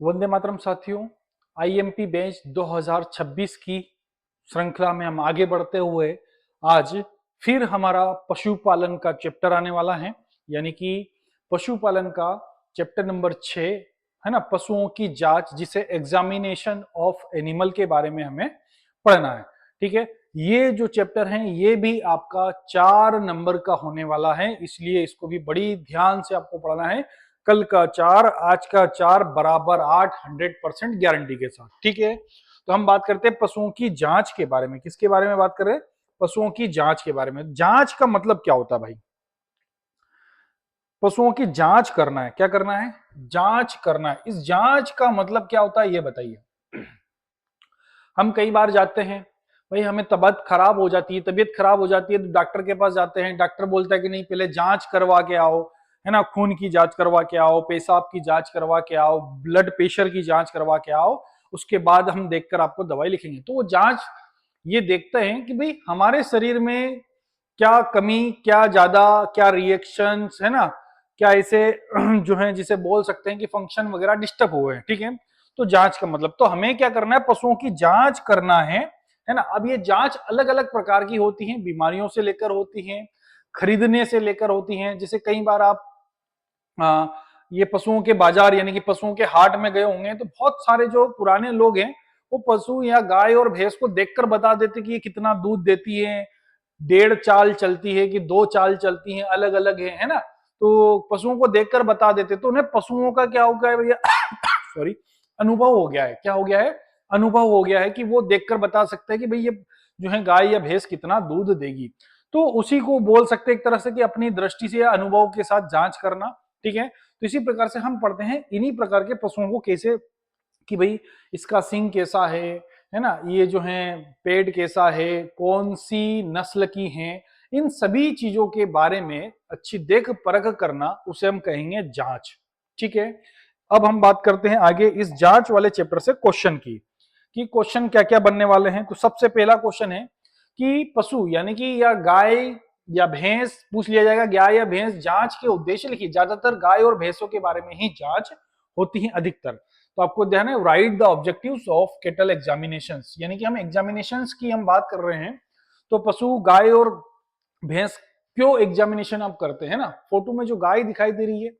वंदे मातरम साथियों, IMP batch 2026 की श्रृंखला में हम आगे बढ़ते हुए आज फिर हमारा पशुपालन का चैप्टर आने वाला है। यानी कि पशुपालन का चैप्टर नंबर 6 है ना, पशुओं की जांच, जिसे एग्जामिनेशन ऑफ एनिमल के बारे में हमें पढ़ना है। ठीक है, ये जो चैप्टर है ये भी आपका 4 नंबर का होने वाला है, इसलिए इसको भी बड़ी ध्यान से आपको पढ़ना है। कल का 4, आज का 4 बराबर 8, 100% गारंटी के साथ। ठीक है, तो हम बात करते हैं पशुओं की जांच के बारे में। किसके बारे में बात कर रहे हैं? पशुओं की जांच के बारे में। जांच का मतलब क्या होता है भाई? पशुओं की जांच करना है। क्या करना है? जांच करना है। इस जांच का मतलब क्या होता है ये बताइए। हम कई बार जाते हैं भाई, हमें तबीयत खराब हो जाती है, तो डॉक्टर के पास जाते हैं। डॉक्टर बोलता है कि नहीं, पहले जांच करवा के आओ, है ना, खून की जांच करवा के आओ, पेशाब की जांच करवा के आओ, ब्लड प्रेशर की जांच करवा के आओ, उसके बाद हम देखकर आपको दवाई लिखेंगे। तो वो जांच ये देखते हैं कि भाई हमारे शरीर में क्या कमी, क्या ज्यादा, क्या रिएक्शंस, है ना, क्या ऐसे जो है जिसे बोल सकते हैं कि फंक्शन वगैरह डिस्टर्ब हुए हैं। ठीक है, तो जांच का मतलब, तो हमें क्या करना है? पशुओं की जांच करना है ना। अब ये जांच अलग अलग प्रकार की होती है, बीमारियों से लेकर होती है, खरीदने से लेकर होती है। जैसे कई बार आप आ, ये पशुओं के बाजार यानी कि पशुओं के हाट में गए होंगे, तो बहुत सारे जो पुराने लोग हैं वो पशु या गाय और भैंस को देखकर बता देते कि ये कितना दूध देती है, 1.5 चाल चलती है कि 2 चाल चलती है, अलग अलग है ना। तो पशुओं को देखकर बता देते, तो उन्हें पशुओं का क्या हो गया है भैया? सॉरी, अनुभव हो गया है। क्या हो गया है? अनुभव हो गया है कि वो देखकर बता सकते हैं कि भाई ये जो है गाय या भैंस कितना दूध देगी। तो उसी को बोल सकते हैं एक तरह से कि अपनी दृष्टि से या अनुभव के साथ जांच करना। ठीक है, तो इसी प्रकार से हम पढ़ते हैं इन्हीं प्रकार के पशुओं को कैसे, कि भाई इसका सींग कैसा है ना, ये जो है पेट कैसा है, कौन सी नस्ल की है, इन सभी चीजों के बारे में अच्छी देख परख करना, उसे हम कहेंगे जांच। ठीक है, अब हम बात करते हैं आगे इस जांच वाले चैप्टर से क्वेश्चन की, कि क्वेश्चन क्या क्या बनने वाले हैं। तो सबसे पहला क्वेश्चन है कि पशु यानी कि या गाय या भैंस पूछ लिया जाएगा, गाय या भैंस जांच के उद्देश्य लिखिए। ज्यादातर गाय और भैंसों के बारे में ही जांच होती है अधिकतर। तो आपको ध्यान है, right the objectives of cattle examinations, यानी कि हम एग्जामिनेशंस की हम बात कर रहे हैं। तो पशु गाय और भैंस क्यों एग्जामिनेशन आप करते हैं ना। फोटो में जो गाय दिखाई दे रही है,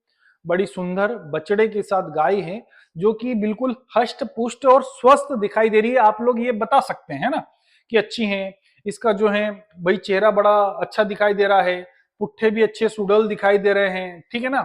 बड़ी सुंदर बछड़े के साथ गाय है, जो कि बिल्कुल हष्ट पुष्ट और स्वस्थ दिखाई दे रही है। आप लोग ये बता सकते हैं ना कि अच्छी है। इसका जो है भाई चेहरा बड़ा अच्छा दिखाई दे रहा है, पुट्ठे भी अच्छे सुडल दिखाई दे रहे हैं। ठीक है ना,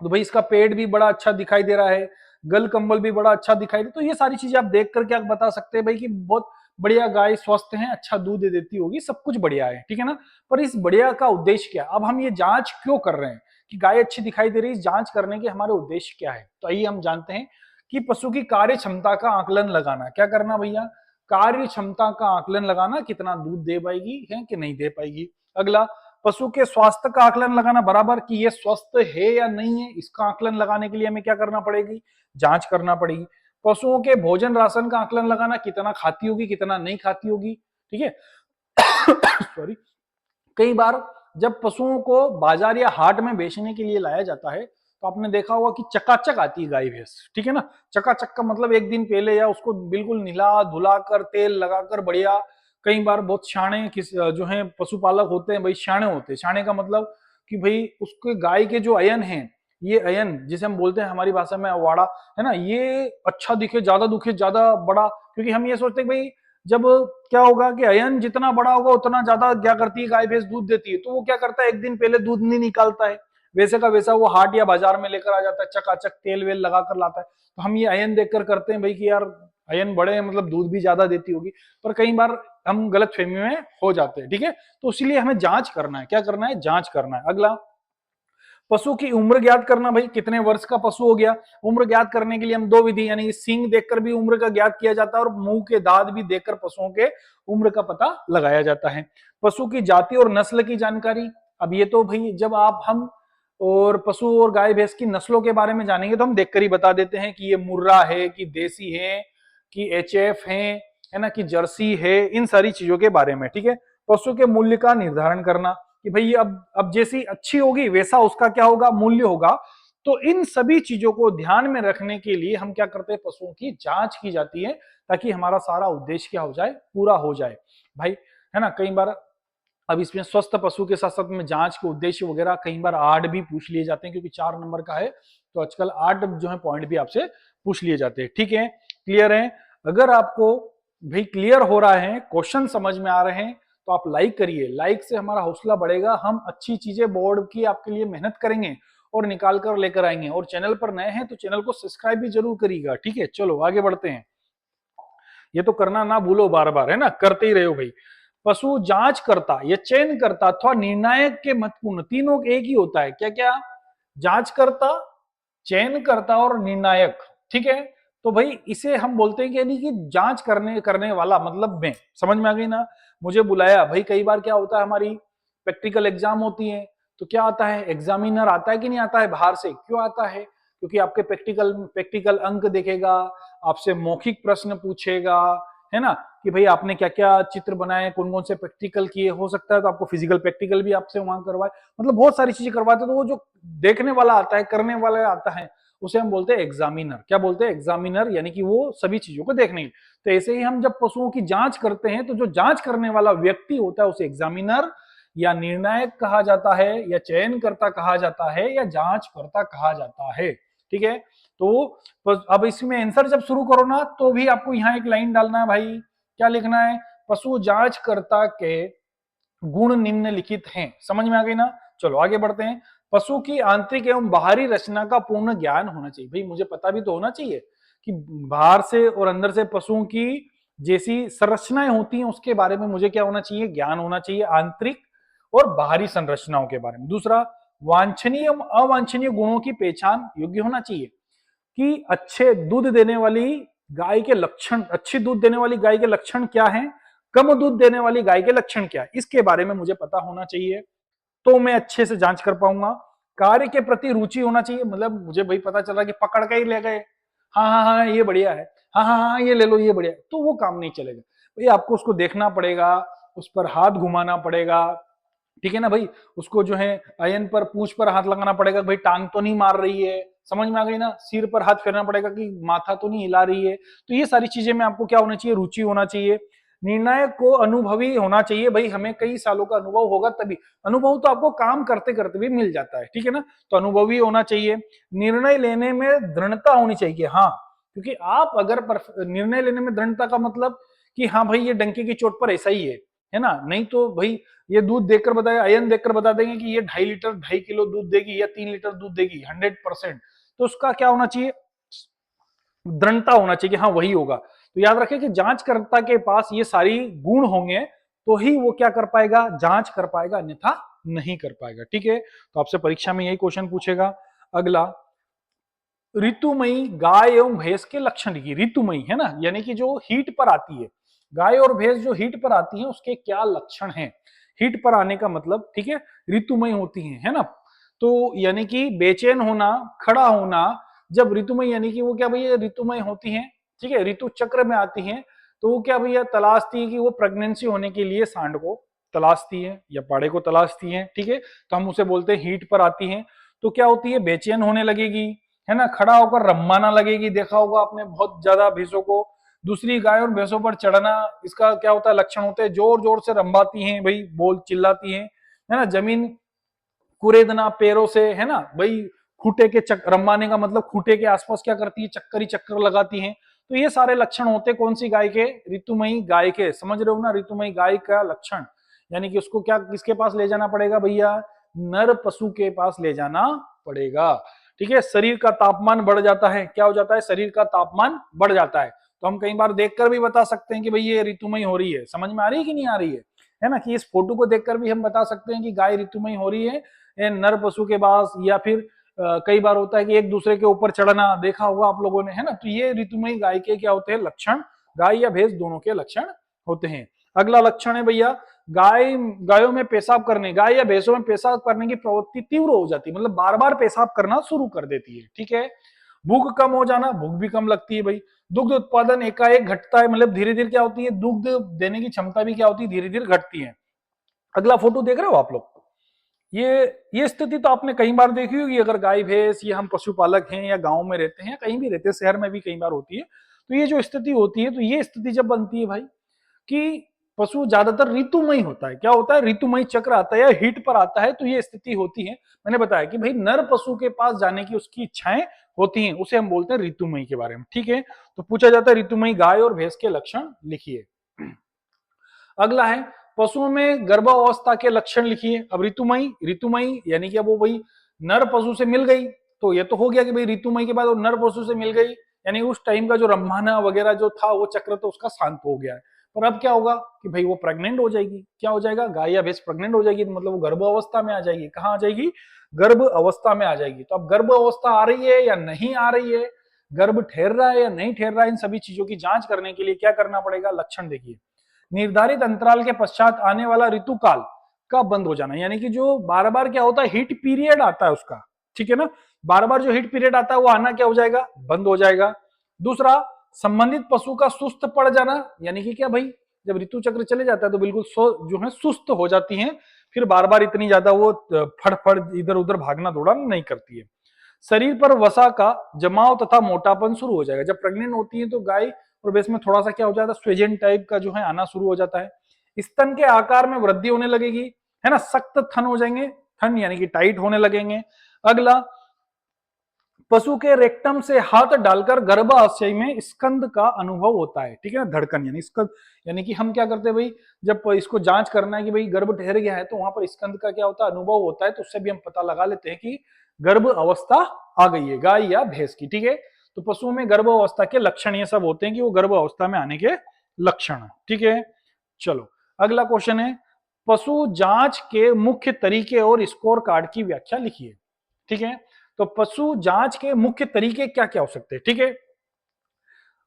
तो भाई इसका पेट भी बड़ा अच्छा दिखाई दे रहा है, गल कंबल भी बड़ा अच्छा दिखाई दे। तो ये सारी चीजें आप देख कर क्या बता सकते हैं भाई कि बहुत बढ़िया गाय, स्वस्थ है, अच्छा दूध दे देती होगी, सब कुछ बढ़िया है। ठीक है ना, पर इस बढ़िया का उद्देश्य क्या? अब हम ये जांच क्यों कर रहे हैं कि गाय अच्छी दिखाई दे रही है? जांच करने के हमारे उद्देश्य क्या है? तो आइए हम जानते हैं कि पशु की कार्य क्षमता का आकलन लगाना। क्या करना भैया? कार्य क्षमता का आकलन लगाना, कितना दूध दे पाएगी है कि नहीं दे पाएगी। अगला, पशु के स्वास्थ्य का आकलन लगाना, बराबर कि ये स्वस्थ है या नहीं है, इसका आकलन लगाने के लिए हमें क्या करना पड़ेगी? जांच करना पड़ेगी। पशुओं के भोजन राशन का आकलन लगाना, कितना खाती होगी, कितना नहीं खाती होगी। ठीक है, सॉरी। कई बार जब पशुओं को बाजार या हाट में बेचने के लिए लाया जाता है, तो आपने देखा होगा कि चकाचक आती है गाय भैंस। ठीक है ना, चकाचक का मतलब एक दिन पहले या उसको बिल्कुल नहला धुला कर तेल लगाकर बढ़िया। कई बार बहुत शाणे किस जो है पशुपालक होते हैं भाई, शाणे होते हैं। शाणे का मतलब कि भाई उसके गाय के जो अयन है, ये अयन जिसे हम बोलते हैं हमारी भाषा में अवाड़ा, है ना, ये अच्छा दिखे, ज्यादा दिखे, ज्यादा बड़ा। क्योंकि हम ये सोचते हैं भाई जब क्या होगा कि अयन जितना बड़ा होगा उतना ज्यादा क्या करती है गाय भैंस, दूध देती है। तो वो क्या करता है, एक दिन पहले दूध नहीं निकालता है, वैसे का वैसा वो हाट या बाजार में लेकर आ जाता है, चकाचक तेल वेल लगा कर लाता है। तो हम ये अयन देखकर करते हैं भाई कि यार अयन बड़े हैं, मतलब दूध भी ज्यादा देती होगी। पर कई बार हम गलत फहमी में हो जाते हैं। ठीक है, तो इसीलिए हमें जांच करना है। क्या करना है? जांच करना है। अगला, पशु की उम्र ज्ञात करना। भाई कितने वर्ष का पशु हो गया? उम्र ज्ञात करने के लिए हम 2 विधि, यानी सींग देखकर भी उम्र का ज्ञात किया जाता है और मुंह के दांत भी देखकर पशुओं के उम्र का पता लगाया जाता है। पशु की जाति और नस्ल की जानकारी। अब ये तो भाई जब आप हम और पशु और गाय भैंस की नस्लों के बारे में जानेंगे तो हम देखकर ही बता देते हैं कि ये मुर्रा है, कि देसी है, कि एचएफ है ना, कि जर्सी है, इन सारी चीजों के बारे में। ठीक है, पशु के मूल्य का निर्धारण करना कि भाई अब जैसी अच्छी होगी वैसा उसका क्या होगा? मूल्य होगा। तो इन सभी चीजों को ध्यान में रखने के लिए हम क्या करते हैं, पशुओं की जांच की जाती है ताकि हमारा सारा उद्देश्य क्या हो जाए, पूरा हो जाए भाई, है ना। कई बार अब इसमें स्वस्थ पशु के साथ साथ में जांच के उद्देश्य वगैरह कई बार 8 भी पूछ लिए जाते हैं, क्योंकि 4 नंबर का है तो आजकल 8 जो है पॉइंट भी आपसे पूछ लिए जाते हैं। ठीक है, क्लियर है। अगर आपको भाई क्लियर हो रहा है, क्वेश्चन समझ में आ रहे हैं, तो आप लाइक करिए, लाइक से हमारा हौसला बढ़ेगा, हम अच्छी चीजें बोर्ड की आपके लिए मेहनत करेंगे और निकाल कर लेकर आएंगे। और चैनल पर नए हैं तो चैनल को सब्सक्राइब भी जरूर करिएगा। ठीक है, चलो आगे बढ़ते हैं। ये तो करना ना भूलो बार बार, है ना, करते ही रहो भाई। पशु जांच करता या चयन करता अथवा निर्णायक के महत्वपूर्ण, तीनों एक ही होता है, क्या क्या, जांच करता, चयन करता और निर्णायक। ठीक है, तो भाई इसे हम बोलते हैं कि यानी कि जांच करने वाला, मतलब में समझ में आ गई ना। मुझे बुलाया भाई, कई बार क्या होता है, हमारी प्रैक्टिकल एग्जाम होती है तो क्या आता है, एग्जामिनर आता है कि नहीं आता है बाहर से, क्यों आता है, क्योंकि आपके प्रैक्टिकल अंक देखेगा, आपसे मौखिक प्रश्न पूछेगा, है ना, कि भाई आपने क्या क्या चित्र बनाए, कौन कौन से प्रैक्टिकल किए, हो सकता है तो आपको फिजिकल प्रैक्टिकल भी आपसे वहां करवाए, मतलब बहुत सारी चीजें करवाते। तो वो जो देखने वाला आता है, करने वाला आता है, उसे हम बोलते हैं एग्जामिनर। क्या बोलते हैं, एग्जामिनर, यानी कि वो सभी चीजों को देखने। तो ऐसे ही हम जब पशुओं की जांच करते हैं तो जो जांच करने वाला व्यक्ति होता है उसे एग्जामिनर या निर्णायक कहा जाता है, या चयनकर्ता कहा जाता है, या जांचकर्ता कहा जाता है। ठीक है, तो अब इसमें आंसर जब शुरू करो ना तो भी आपको यहाँ एक लाइन डालना है भाई, क्या लिखना है, पशु जांचकर्ता के गुण निम्नलिखित हैं। समझ में आ गई ना। चलो आगे बढ़ते हैं। पशु की आंतरिक एवं बाहरी रचना का पूर्ण ज्ञान होना चाहिए। भाई मुझे पता भी तो होना चाहिए कि बाहर से और अंदर से पशुओं की जैसी संरचनाएं होती हैं उसके बारे में मुझे क्या होना चाहिए, ज्ञान होना चाहिए, आंतरिक और बाहरी संरचनाओं के बारे में। दूसरा, वांछनीय एवं अवांछनीय गुणों की पहचान योग्य होना चाहिए कि अच्छे दूध देने वाली गाय के लक्षण, अच्छी दूध देने वाली गाय के लक्षण क्या हैं, कम दूध देने वाली गाय के लक्षण क्या है, इसके बारे में मुझे पता होना चाहिए, तो मैं अच्छे से जांच कर पाऊंगा। कार्य के प्रति रुचि होना चाहिए, मतलब मुझे भाई पता चला कि पकड़ के ही ले गए, हाँ हाँ हाँ ये बढ़िया है, हाँ हाँ हाँ ये ले लो ये बढ़िया है, तो वो काम नहीं चलेगा भाई। आपको उसको देखना पड़ेगा, उस पर हाथ घुमाना पड़ेगा, ठीक है ना भाई, उसको जो है अयन पर, पूंछ पर हाथ लगाना पड़ेगा, भाई टांग तो नहीं मार रही है, समझ में आ गई ना, सिर पर हाथ फेरना पड़ेगा कि माथा तो नहीं हिला रही है। तो ये सारी चीजें में आपको क्या होना चाहिए, रुचि होना चाहिए। निर्णायक को अनुभवी होना चाहिए, भाई हमें कई सालों का अनुभव होगा तभी, अनुभव तो आपको काम करते करते भी मिल जाता है, ठीक है ना, तो अनुभवी होना चाहिए। निर्णय लेने में दृढ़ता होनी चाहिए, हाँ, क्योंकि आप अगर निर्णय लेने में दृढ़ता का मतलब कि हाँ भाई ये डंके की चोट पर ऐसा ही है ना, नहीं तो भाई ये दूध देखकर बताया, अयन देखकर बता देंगे कि ये 2.5 लीटर 2.5 किलो दूध देगी या 3 लीटर दूध देगी 100%, तो उसका क्या होना चाहिए, दृढ़ता होना चाहिए कि हाँ वही होगा। तो याद रखें कि जांचकर्ता के पास ये सारी गुण होंगे तो ही वो क्या कर पाएगा, जांच कर पाएगा, अन्यथा नहीं कर पाएगा। ठीक है, तो आपसे परीक्षा में यही क्वेश्चन पूछेगा। अगला, ऋतुमयी गाय एवं भैंस के लक्षण लिखिए। ऋतुमयी है ना, यानी कि जो हीट पर आती है, गाय और भैंस जो हीट पर आती हैं उसके क्या लक्षण हैं। हीट पर आने का मतलब, ठीक है, ऋतुमय होती हैं, है ना, तो यानी कि बेचैन होना, खड़ा होना, जब ऋतुमय यानी कि वो क्या भैया ऋतुमय होती हैं, ठीक है, ऋतु चक्र में आती हैं, तो वो क्या भैया तलाशती है कि वो प्रेगनेंसी होने के लिए सांड को तलाशती है या पाड़े को तलाशती है, ठीक है, तो हम उसे बोलते हैं हीट पर आती हैं। तो क्या होती है, बेचैन होने लगेगी, है ना, खड़ा होकर रम्माना लगेगी, देखा होगा आपने बहुत ज्यादा भैंसों को। दूसरी, गाय और भैंसों पर चढ़ना, इसका क्या होता है, लक्षण होते हैं, जोर जोर से रंबाती हैं भाई, बोल चिल्लाती हैं, है ना, जमीन कुरेदना पैरों से, है ना भाई, खूटे के रम्माने का मतलब खूटे के आसपास क्या करती है, चक्कर ही चक्कर लगाती हैं। तो ये सारे लक्षण होते हैं कौन सी गाय के, ऋतुमयी गाय के, समझ रहे हो ना, ऋतुमयी गाय का लक्षण, यानी कि उसको क्या, किसके पास ले जाना पड़ेगा भैया, नर पशु के पास ले जाना पड़ेगा। ठीक है, शरीर का तापमान बढ़ जाता है, क्या हो जाता है, शरीर का तापमान बढ़ जाता है, तो हम कई बार देखकर भी बता सकते हैं कि भाई ये ऋतुमयी हो रही है, समझ में आ रही है कि नहीं आ रही है ना, कि इस फोटो को देखकर भी हम बता सकते हैं कि गाय ऋतुमयी हो रही है नर पशु के पास, या फिर कई बार होता है कि एक दूसरे के ऊपर चढ़ना, देखा होगा आप लोगों ने, है ना, तो ये ऋतुमयी गाय के क्या होते हैं लक्षण, गाय या भैंस दोनों के लक्षण होते हैं। अगला लक्षण है भैया, गायों में पेशाब करने, गाय या भैंसों में पेशाब करने की प्रवृत्ति तीव्र हो जाती है, मतलब बार बार पेशाब करना शुरू कर देती है। ठीक है, भूख कम हो जाना, भूख भी कम लगती है भाई। दुग्ध उत्पादन एकाएक घटता है, मतलब धीरे धीरे क्या होती है, दुग्ध देने की क्षमता भी क्या होती है, धीरे धीरे घटती है। अगला फोटो देख रहे हो आप लोग, ये स्थिति तो आपने कई बार देखी होगी, अगर गाय भैंस, ये हम पशुपालक हैं या गांव में रहते हैं या कहीं भी रहते हैं, शहर में भी कई बार होती है। तो ये जो स्थिति होती है, तो ये स्थिति जब बनती है भाई कि पशु ज्यादातर ऋतुमय होता है, क्या होता है, ऋतुमय चक्र आता है या हीट पर आता है, तो ये स्थिति होती है। मैंने बताया कि भाई नर पशु के पास जाने की उसकी इच्छाएं होती हैं, उसे हम बोलते हैं ऋतुमयी के बारे में। ठीक है, तो पूछा जाता है ऋतुमयी गाय और भैंस के लक्षण लिखिए। अगला है पशुओं में गर्भावस्था के लक्षण लिखिए। अब ऋतुमयी, ऋतुमयी यानी कि अब वो भाई नर पशु से मिल गई, तो ये तो हो गया कि भाई ऋतुमयी के बाद वो नर पशु से मिल गई, यानी उस टाइम का जो रंभाना वगैरह जो था वो चक्र तो उसका शांत हो गया है। पर अब क्या होगा कि भाई वो प्रेग्नेंट हो जाएगी। क्या हो जाएगा, गाय या भैंस प्रेग्नेंट हो जाएगी, तो मतलब वो गर्भ अवस्था में आ जाएगी। कहाँ आ जाएगी, गर्भ अवस्था में आ जाएगी। तो अब गर्भ अवस्था आ रही है या नहीं आ रही है, गर्भ ठहर रहा है या नहीं ठहर रहा है, इन सभी चीजों की जांच करने के लिए क्या करना पड़ेगा, लक्षण देखिए। निर्धारित अंतराल के पश्चात आने वाला ऋतुकाल का बंद हो जाना, यानी कि जो बार बार क्या होता है, हीट पीरियड आता है उसका, ठीक है ना, बार बार जो हीट पीरियड आता है वो आना क्या हो जाएगा, बंद हो जाएगा। दूसरा, संबंधित पशु का सुस्त पड़ जाना, यानी कि क्या भाई, जब ऋतु चक्र चले जाता है तो बिल्कुल जो है सुस्त हो जाती हैं, फिर बार बार इतनी ज्यादा वो फड़ इधर उधर भागना दौड़ाना नहीं करती है। शरीर पर वसा का जमाव तथा मोटापन शुरू हो जाएगा। जब प्रेग्नेंट होती है तो गाय और भैंस में थोड़ा सा क्या हो जाता है, स्वेजन टाइप का जो है आना शुरू हो जाता है। स्तन के आकार में वृद्धि होने लगेगी, है ना, सख्त थन हो जाएंगे, थन यानी कि टाइट होने लगेंगे। अगला, पशु के रेक्टम से हाथ डालकर गर्भाशय में स्कंद का अनुभव होता है, ठीक है ना, धड़कन यानी स्कंद, यानी कि हम क्या करते हैं भाई, जब इसको जांच करना है कि भाई गर्भ ठहर गया है तो वहां पर स्कंद का क्या होता है, अनुभव होता है, तो उससे भी हम पता लगा लेते हैं कि गर्भ अवस्था आ गई है गाय या भैंस की। ठीक है, तो पशुओं में गर्भ अवस्था के लक्षण ये सब होते हैं कि वो गर्भ अवस्था में आने के लक्षण। ठीक है, चलो अगला क्वेश्चन है, पशु जांच के मुख्य तरीके और स्कोर कार्ड की व्याख्या लिखिए। ठीक है, तो पशु जांच के मुख्य तरीके क्या क्या हो सकते हैं। ठीक है,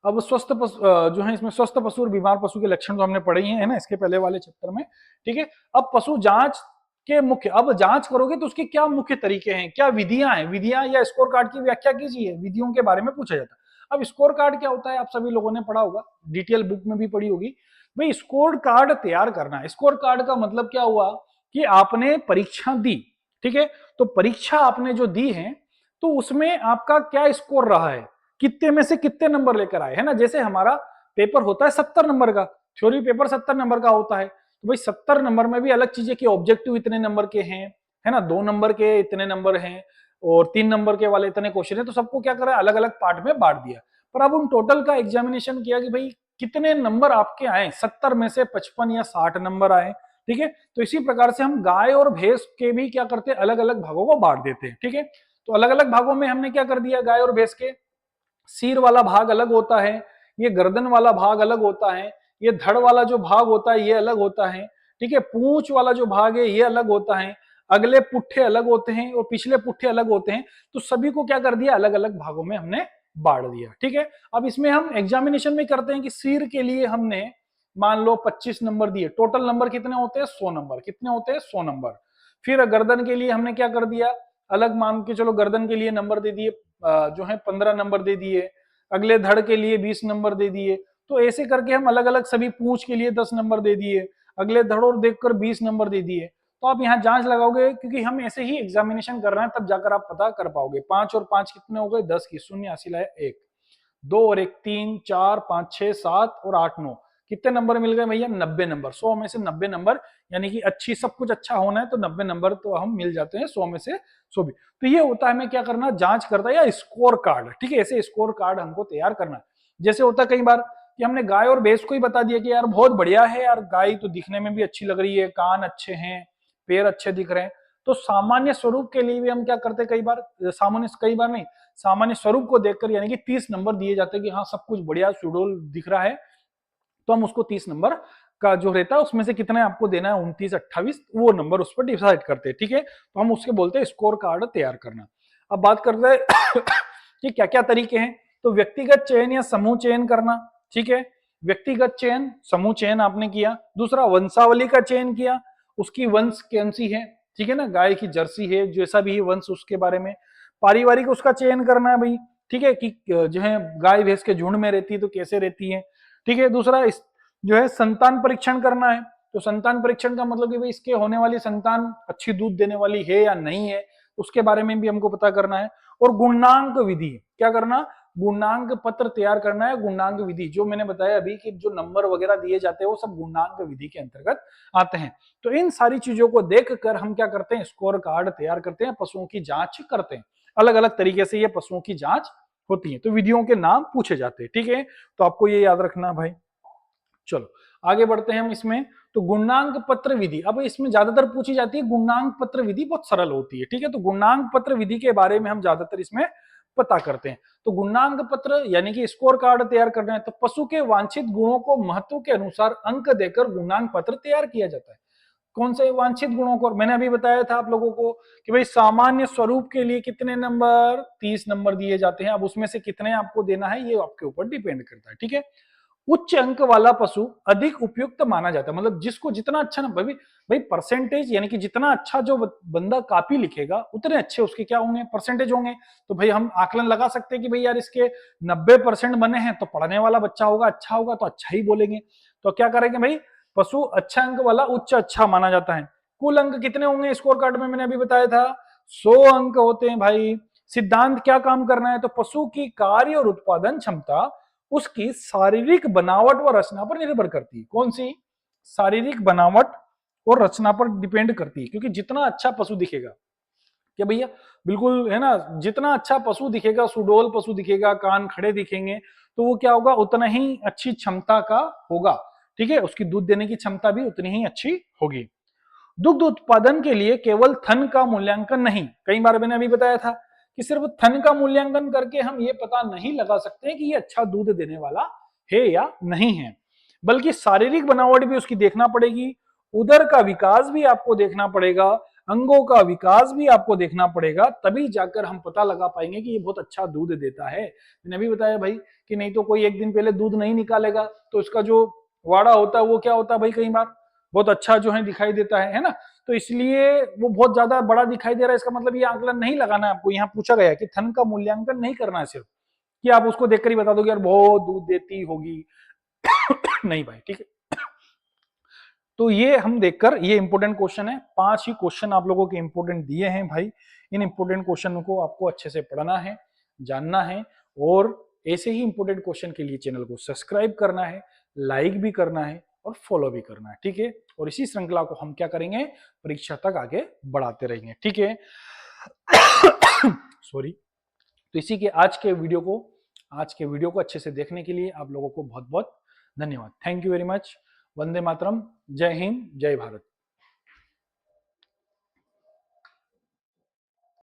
अब स्वस्थ पशु जो है, इसमें स्वस्थ पशु और बीमार पशु के लक्षण तो हमने पढ़े ही है ना इसके पहले वाले चैप्टर में। ठीक है, अब पशु जांच के मुख्य, अब जांच करोगे तो उसके क्या मुख्य तरीके हैं, क्या विधियां हैं, विधियां या स्कोर कार्ड की व्याख्या कीजिए, विधियों के बारे में पूछा जाता है। अब स्कोर कार्ड क्या होता है, आप सभी लोगों ने पढ़ा होगा, डिटेल बुक में भी पढ़ी होगी। भाई स्कोर कार्ड तैयार करना है, स्कोर कार्ड का मतलब क्या हुआ कि आपने परीक्षा दी, ठीक है, तो परीक्षा आपने जो दी है तो उसमें आपका क्या स्कोर रहा है, कितने में से कितने नंबर लेकर आए, है ना। जैसे हमारा पेपर होता है 70 नंबर का, थ्योरी पेपर 70 नंबर का होता है, तो भाई 70 नंबर में भी अलग चीजें कि ऑब्जेक्टिव इतने नंबर के हैं, है ना, 2 नंबर के इतने नंबर हैं और 3 नंबर के वाले इतने क्वेश्चन है, तो सबको क्या करा, अलग अलग पार्ट में बांट दिया। पर अब उन टोटल का एग्जामिनेशन किया कि भाई कितने नंबर आपके आए, 70 में से 55 या 60 नंबर आए। ठीक है, तो इसी प्रकार से हम गाय और भैंस के भी क्या करते हैं, अलग अलग भागों को बांट देते हैं। ठीक है, तो अलग अलग भागों में हमने क्या कर दिया, गाय और भैंस के सिर वाला भाग अलग होता है, ये गर्दन वाला भाग अलग होता है, ये धड़ वाला जो भाग होता है ये अलग होता है, ठीक है, पूंछ वाला जो भाग है ये अलग होता है, अगले पुट्ठे अलग होते हैं और पिछले पुट्ठे अलग होते हैं। तो सभी को क्या कर दिया, अलग अलग भागों में हमने बांट दिया। ठीक है, अब इसमें हम एग्जामिनेशन में करते हैं कि सिर के लिए हमने मान लो 25 नंबर दिए, टोटल नंबर कितने होते हैं, 100 नंबर, कितने होते हैं, 100 नंबर। फिर गर्दन के लिए हमने क्या कर दिया, अलग मान के चलो, गर्दन के लिए नंबर दे दिए जो है 15 नंबर दे दिए, अगले धड़ के लिए 20 नंबर दे दिए। तो ऐसे करके हम अलग अलग सभी पूंछ के लिए 10 नंबर दे दिए, अगले धड़ और देखकर 20 नंबर दे दिए। तो आप यहाँ जांच लगाओगे, क्योंकि हम ऐसे ही एग्जामिनेशन कर रहे हैं, तब जाकर आप पता कर पाओगे। 5 और 5 कितने हो गए, 10 की शून्य, 80 लाए 1, 2 और 1 3, 4 5 6 7 और 8 9, कितने नंबर मिल गए भैया, 90 नंबर। 100 में से 90 नंबर, यानी कि अच्छी सब कुछ अच्छा होना है तो 90 नंबर तो हम मिल जाते हैं, 100 में से 100 भी। तो ये होता है हमें क्या करना, जांच करता है, या स्कोर कार्ड। ठीक है, ऐसे स्कोर कार्ड हमको तैयार करना है। जैसे होता है कई बार कि हमने गाय और भैंस को ही बता दिया कि यार बहुत बढ़िया है यार, गाय तो दिखने में भी अच्छी लग रही है, कान अच्छे हैं, पैर अच्छे दिख रहे हैं, तो सामान्य स्वरूप के लिए भी हम क्या करते हैं, कई बार कई बार नहीं, सामान्य स्वरूप को देखकर यानी कि 30 नंबर दिए जाते हैं कि हाँ सब कुछ बढ़िया सुडोल दिख रहा है, तो हम उसको 30 नंबर का जो रहता है उसमें से कितने आपको देना है, 29 28, वो नंबर उस पर डिसाइड करते हैं। ठीक है, तो हम उसके बोलते हैं स्कोर कार्ड तैयार करना। अब बात करते हैं कि क्या क्या तरीके हैं, तो व्यक्तिगत चयन या समूह चयन करना। ठीक है, व्यक्तिगत चयन, समूह चयन आपने किया। दूसरा, वंशावली का चयन किया, उसकी वंश कौन सी है, ठीक है ना, गाय की जर्सी है, जैसा भी है वंश उसके बारे में। पारिवारिक उसका चयन करना है भाई, ठीक है, कि जो है गाय भैंस के झुंड में रहती है तो कैसे रहती है। ठीक है, दूसरा जो है संतान परीक्षण करना है, तो संतान परीक्षण का मतलब कि भाई इसके होने वाली संतान अच्छी दूध देने वाली है या नहीं है, उसके बारे में भी हमको पता करना है। और गुणांक विधि, क्या करना, गुणांक पत्र तैयार करना है। गुणांक विधि जो मैंने बताया अभी कि जो नंबर वगैरह दिए जाते हैं वो सब गुणांक विधि के अंतर्गत आते हैं। तो इन सारी चीजों को देखकर हम क्या करते हैं, स्कोर कार्ड तैयार करते हैं, पशुओं की जांच करते हैं। अलग अलग तरीके से ये पशुओं की जांच होती है, तो विधियों के नाम पूछे जाते हैं। ठीक है, तो आपको ये याद रखना भाई। चलो आगे बढ़ते हैं हम इसमें। तो गुणांक पत्र विधि, अब इसमें ज्यादातर पूछी जाती है गुणांक पत्र विधि, बहुत सरल होती है। ठीक है, तो गुणांक पत्र विधि के बारे में हम ज्यादातर इसमें पता करते हैं। तो गुणांक पत्र यानी कि स्कोर कार्ड तैयार करना है, तो पशु के वांछित गुणों को महत्व के अनुसार अंक देकर गुणांक पत्र तैयार किया जाता है। कौन से वांछित गुणों को, मैंने अभी बताया था आप लोगों को कि भाई सामान्य स्वरूप के लिए कितने नंबर, 30 नंबर दिए जाते हैं। अब उसमें से कितने आपको देना है ये आपके ऊपर डिपेंड करता है। ठीक है, उच्च अंक वाला पशु अधिक उपयुक्त माना जाता है, मतलब जिसको जितना अच्छा ना भाई, भाई परसेंटेज यानी कि जितना अच्छा जो बंदा कॉपी लिखेगा उतने अच्छे उसके क्या होंगे, परसेंटेज होंगे। तो भाई हम आकलन लगा सकते हैं कि भाई यार इसके 90% बने हैं तो पढ़ने वाला बच्चा होगा, अच्छा होगा तो अच्छा ही बोलेंगे। तो क्या करेंगे भाई, पशु अच्छा अंक वाला उच्च अच्छा माना जाता है। कुल अंक कितने होंगे स्कोर कार्ड में, मैंने अभी बताया था 100 अंक होते हैं भाई। सिद्धांत क्या काम करना है, तो पशु की कार्य और उत्पादन क्षमता उसकी शारीरिक बनावट व रचना पर निर्भर करती है। कौन सी, शारीरिक बनावट और रचना पर डिपेंड करती है, क्योंकि जितना अच्छा पशु दिखेगा, क्या भैया बिल्कुल है ना, जितना अच्छा पशु दिखेगा, सुडौल पशु दिखेगा, कान खड़े दिखेंगे, तो वो क्या होगा, उतना ही अच्छी क्षमता का होगा। ठीक है, उसकी दूध देने की क्षमता भी उतनी ही अच्छी होगी। दुग्ध उत्पादन के लिए केवल थन का मूल्यांकन नहीं, कई बार मैंने अभी बताया था कि सिर्फ थन का मूल्यांकन करके हम ये पता नहीं लगा सकते कि ये अच्छा दूध देने वाला है या नहीं है, बल्कि शारीरिक बनावट भी उसकी देखना पड़ेगी, उदर का विकास भी आपको देखना पड़ेगा, अंगों का विकास भी आपको देखना पड़ेगा, तभी जाकर हम पता लगा पाएंगे कि ये बहुत अच्छा दूध देता है। मैंने अभी बताया भाई कि नहीं तो कोई एक दिन पहले दूध नहीं निकालेगा तो उसका जो वाड़ा होता है वो क्या होता है भाई, कई बार बहुत अच्छा जो है दिखाई देता है ना। तो इसलिए वो बहुत ज्यादा बड़ा दिखाई दे रहा है, इसका मतलब ये आंकलन नहीं लगाना है आपको। यहाँ पूछा गया कि थन का मूल्यांकन नहीं करना है सिर्फ कि आप उसको देखकर ही बता दो कि यार बहुत दूध देती होगी नहीं भाई। ठीक है, तो ये हम देखकर, ये इंपोर्टेंट क्वेश्चन है, 5 ही क्वेश्चन आप लोगों के इंपोर्टेंट दिए हैं भाई। इन इंपोर्टेंट क्वेश्चन को आपको अच्छे से पढ़ना है, जानना है, और ऐसे ही इंपोर्टेंट क्वेश्चन के लिए चैनल को सब्सक्राइब करना है, लाइक भी करना है और फॉलो भी करना है। ठीक है, और इसी श्रृंखला को हम क्या करेंगे, परीक्षा तक आगे बढ़ाते रहेंगे। ठीक है सॉरी। तो इसी के आज के वीडियो को अच्छे से देखने के लिए आप लोगों को बहुत बहुत धन्यवाद। Thank you very much. वंदे मातरम, जय हिंद, जय भारत।